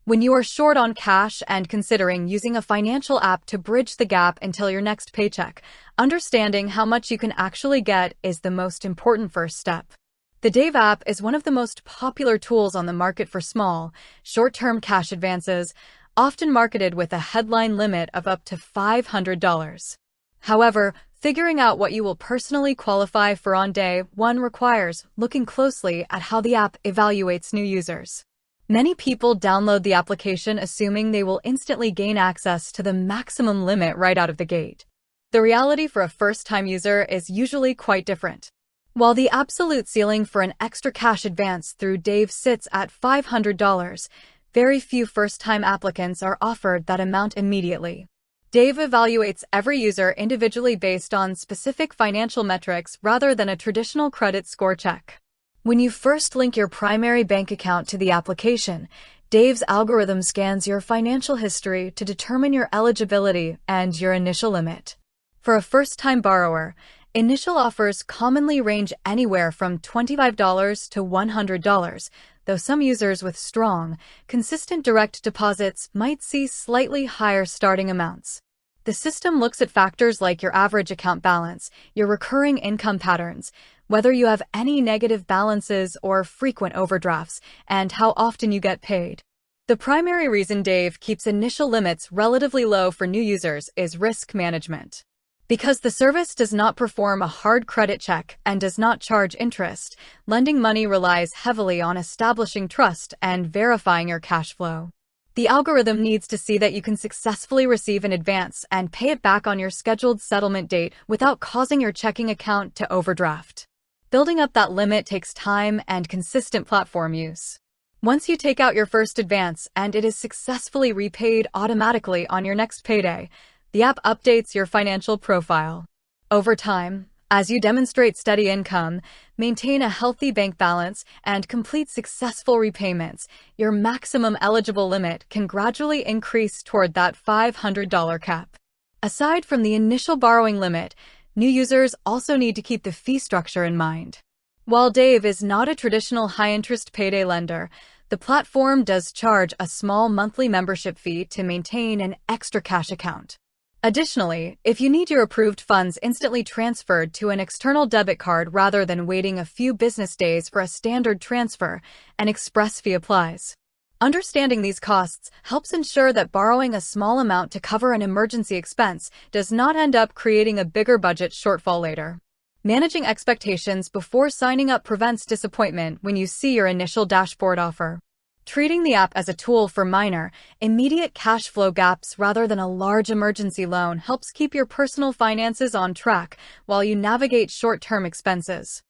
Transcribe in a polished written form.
When you are short on cash and considering using a financial app to bridge the gap until your next paycheck, understanding how much you can actually get is the most important first step. The Dave app is one of the most popular tools on the market for small, short-term cash advances, often marketed with a headline limit of up to $500. However, figuring out what you will personally qualify for on day one requires looking closely at how the app evaluates new users. Many people download the application assuming they will instantly gain access to the maximum limit right out of the gate. The reality for a first-time user is usually quite different. While the absolute ceiling for an extra cash advance through Dave sits at $500, very few first-time applicants are offered that amount immediately. Dave evaluates every user individually based on specific financial metrics rather than a traditional credit score check. When you first link your primary bank account to the application, Dave's algorithm scans your financial history to determine your eligibility and your initial limit. For a first-time borrower, initial offers commonly range anywhere from $25 to $100, though some users with strong, consistent direct deposits might see slightly higher starting amounts. The system looks at factors like your average account balance, your recurring income patterns, whether you have any negative balances or frequent overdrafts, and how often you get paid. The primary reason Dave keeps initial limits relatively low for new users is risk management. Because the service does not perform a hard credit check and does not charge interest, lending money relies heavily on establishing trust and verifying your cash flow. The algorithm needs to see that you can successfully receive an advance and pay it back on your scheduled settlement date without causing your checking account to overdraft. Building up that limit takes time and consistent platform use. Once you take out your first advance and it is successfully repaid automatically on your next payday, the app updates your financial profile. Over time, as you demonstrate steady income, maintain a healthy bank balance, and complete successful repayments, your maximum eligible limit can gradually increase toward that $500 cap. Aside from the initial borrowing limit, new users also need to keep the fee structure in mind. While Dave is not a traditional high-interest payday lender, the platform does charge a small monthly membership fee to maintain an extra cash account. Additionally, if you need your approved funds instantly transferred to an external debit card rather than waiting a few business days for a standard transfer, an express fee applies. Understanding these costs helps ensure that borrowing a small amount to cover an emergency expense does not end up creating a bigger budget shortfall later. Managing expectations before signing up prevents disappointment when you see your initial dashboard offer. Treating the app as a tool for minor, immediate cash flow gaps rather than a large emergency loan helps keep your personal finances on track while you navigate short-term expenses.